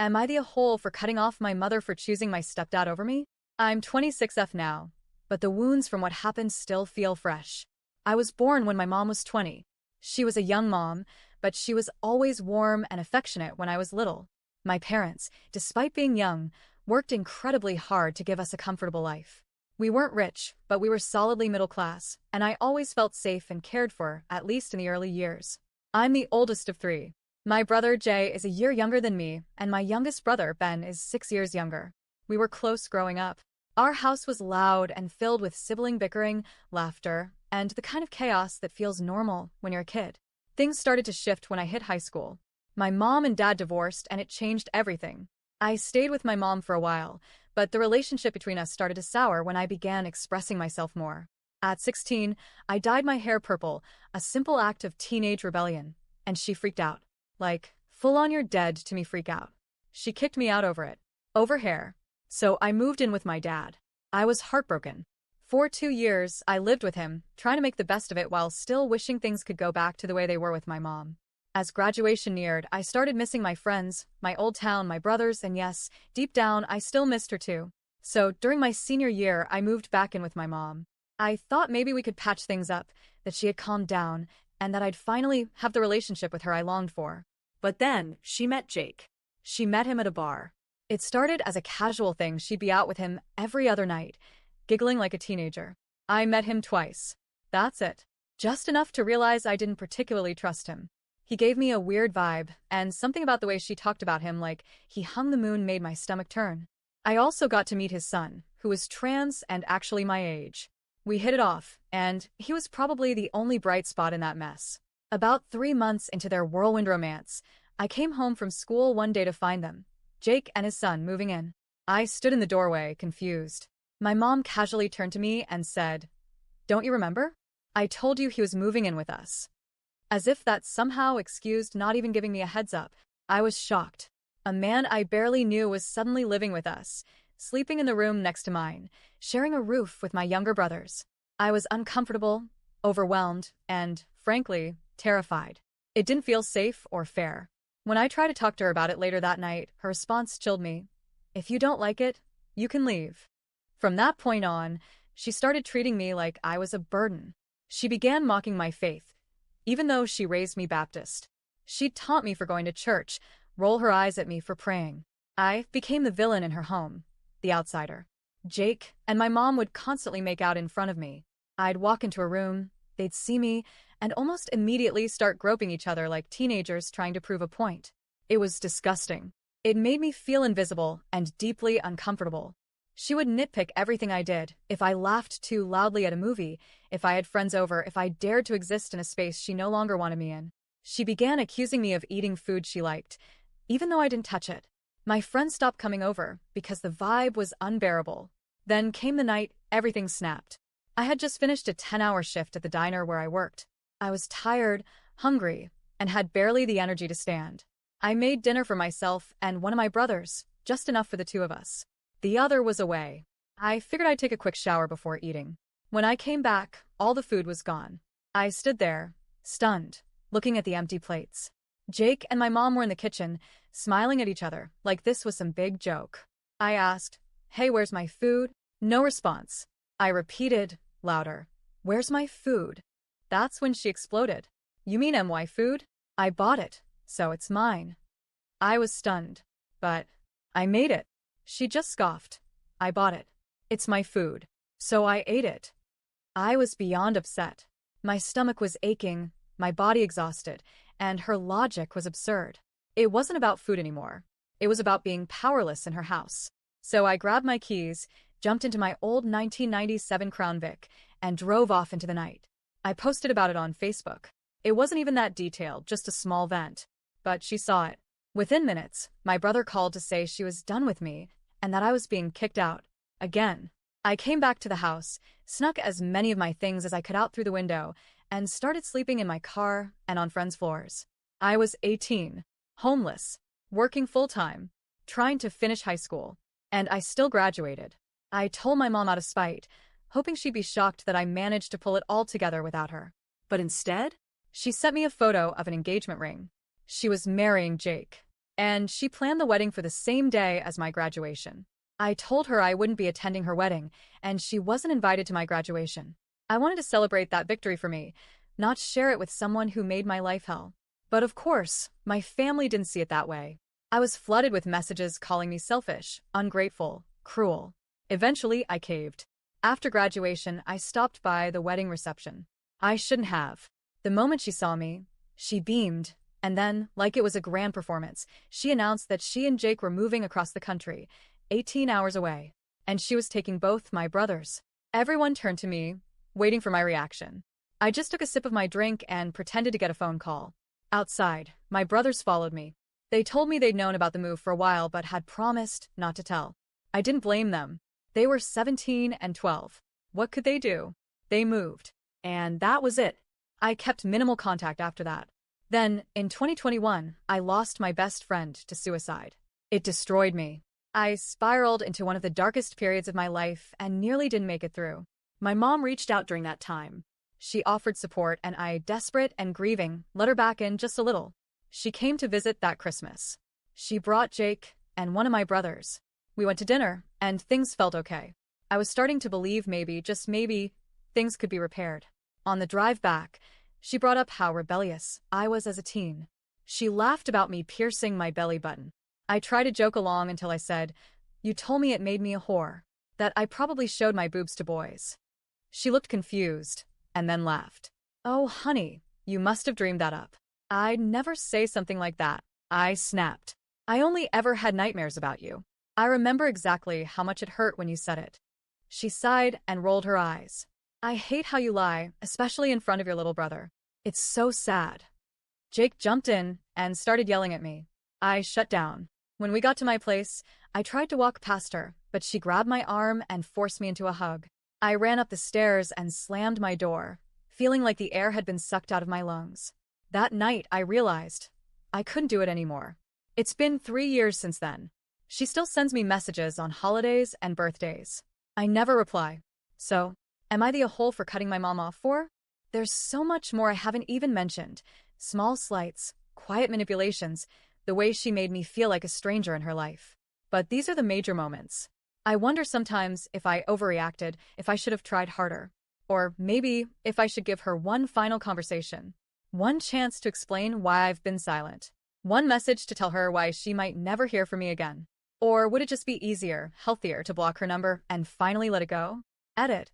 Am I the a-hole for cutting off my mother for choosing my stepdad over me? I'm 26F now, but the wounds from what happened still feel fresh. I was born when my mom was 20. She was a young mom, but she was always warm and affectionate when I was little. My parents, despite being young, worked incredibly hard to give us a comfortable life. We weren't rich, but we were solidly middle class, and I always felt safe and cared for, at least in the early years. I'm the oldest of three. My brother Jay is a year younger than me, and my youngest brother Ben is 6 years younger. We were close growing up. Our house was loud and filled with sibling bickering, laughter, and the kind of chaos that feels normal when you're a kid. Things started to shift when I hit high school. My mom and dad divorced, and it changed everything. I stayed with my mom for a while, but the relationship between us started to sour when I began expressing myself more. At 16, I dyed my hair purple, a simple act of teenage rebellion, and she freaked out. Like, full on you're dead to me freak out. She kicked me out over it. Over hair. So I moved in with my dad. I was heartbroken. For 2 years, I lived with him, trying to make the best of it while still wishing things could go back to the way they were with my mom. As graduation neared, I started missing my friends, my old town, my brothers, and yes, deep down, I still missed her too. So, during my senior year, I moved back in with my mom. I thought maybe we could patch things up, that she had calmed down, and that I'd finally have the relationship with her I longed for. But then, she met Jake. She met him at a bar. It started as a casual thing. She'd be out with him every other night, giggling like a teenager. I met him twice. That's it. Just enough to realize I didn't particularly trust him. He gave me a weird vibe, and something about the way she talked about him, like he hung the moon, made my stomach turn. I also got to meet his son, who was trans and actually my age. We hit it off, and he was probably the only bright spot in that mess. About 3 months into their whirlwind romance, I came home from school one day to find them, Jake and his son, moving in. I stood in the doorway, confused. My mom casually turned to me and said, "Don't you remember? I told you he was moving in with us." As if that somehow excused not even giving me a heads up. I was shocked. A man I barely knew was suddenly living with us, sleeping in the room next to mine, sharing a roof with my younger brothers. I was uncomfortable, overwhelmed, and, frankly, terrified. It didn't feel safe or fair. When I tried to talk to her about it later that night, her response chilled me. "If you don't like it, you can leave." From that point on, she started treating me like I was a burden. She began mocking my faith, even though she raised me Baptist. She'd taunt me for going to church, roll her eyes at me for praying. I became the villain in her home, the outsider. Jake and my mom would constantly make out in front of me. I'd walk into a room, they'd see me, and almost immediately start groping each other like teenagers trying to prove a point. It was disgusting. It made me feel invisible and deeply uncomfortable. She would nitpick everything I did, if I laughed too loudly at a movie, if I had friends over, if I dared to exist in a space she no longer wanted me in. She began accusing me of eating food she liked, even though I didn't touch it. My friends stopped coming over because the vibe was unbearable. Then came the night everything snapped. I had just finished a 10-hour shift at the diner where I worked. I was tired, hungry, and had barely the energy to stand. I made dinner for myself and one of my brothers, just enough for the two of us. The other was away. I figured I'd take a quick shower before eating. When I came back, all the food was gone. I stood there, stunned, looking at the empty plates. Jake and my mom were in the kitchen, smiling at each other, like this was some big joke. I asked, "Hey, where's my food?" No response. I repeated, louder, "Where's my food?" That's when she exploded. "You mean MY food? I bought it, so it's mine." I was stunned. "But I made it." She just scoffed. "I bought it. It's my food. So I ate it." I was beyond upset. My stomach was aching, my body exhausted, and her logic was absurd. It wasn't about food anymore. It was about being powerless in her house. So I grabbed my keys, jumped into my old 1997 Crown Vic, and drove off into the night. I posted about it on Facebook. It wasn't even that detailed, just a small vent. But she saw it. Within minutes, my brother called to say she was done with me and that I was being kicked out. Again. I came back to the house, snuck as many of my things as I could out through the window, and started sleeping in my car and on friends' floors. I was 18, homeless, working full-time, trying to finish high school, and I still graduated. I told my mom out of spite, hoping she'd be shocked that I managed to pull it all together without her. But instead, she sent me a photo of an engagement ring. She was marrying Jake. and she planned the wedding for the same day as my graduation. I told her I wouldn't be attending her wedding, and she wasn't invited to my graduation. I wanted to celebrate that victory for me, not share it with someone who made my life hell. But of course, my family didn't see it that way. I was flooded with messages calling me selfish, ungrateful, cruel. Eventually, I caved. After graduation, I stopped by the wedding reception. I shouldn't have. The moment she saw me, she beamed, and then, like it was a grand performance, she announced that she and Jake were moving across the country, 18 hours away, and she was taking both my brothers. Everyone turned to me, waiting for my reaction. I just took a sip of my drink and pretended to get a phone call. Outside, my brothers followed me. They told me they'd known about the move for a while but had promised not to tell. I didn't blame them. They were 17 and 12. What could they do? They moved. And that was it. I kept minimal contact after that. Then, in 2021, I lost my best friend to suicide. It destroyed me. I spiraled into one of the darkest periods of my life and nearly didn't make it through. My mom reached out during that time. She offered support and I, desperate and grieving, let her back in just a little. She came to visit that Christmas. She brought Jake and one of my brothers. We went to dinner, and things felt okay. I was starting to believe maybe, just maybe, things could be repaired. On the drive back, she brought up how rebellious I was as a teen. She laughed about me piercing my belly button. I tried to joke along until I said, "You told me it made me a whore, that I probably showed my boobs to boys." She looked confused, and then laughed. "Oh, honey, you must have dreamed that up." "I'd never say something like that," I snapped. "I only ever had nightmares about you." "I remember exactly how much it hurt when you said it." She sighed and rolled her eyes. "I hate how you lie, especially in front of your little brother. It's so sad." Jake jumped in and started yelling at me. I shut down. When we got to my place, I tried to walk past her, but she grabbed my arm and forced me into a hug. I ran up the stairs and slammed my door, feeling like the air had been sucked out of my lungs. That night, I realized I couldn't do it anymore. It's been 3 years since then. She still sends me messages on holidays and birthdays. I never reply. So, am I the a-hole for cutting my mom off for? There's so much more I haven't even mentioned. Small slights, quiet manipulations, the way she made me feel like a stranger in her life. But these are the major moments. I wonder sometimes if I overreacted, if I should have tried harder. Or maybe if I should give her one final conversation. One chance to explain why I've been silent. One message to tell her why she might never hear from me again. Or would it just be easier, healthier to block her number and finally let it go? Edit.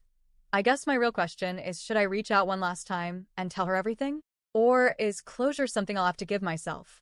I guess my real question is, should I reach out one last time and tell her everything? Or is closure something I'll have to give myself?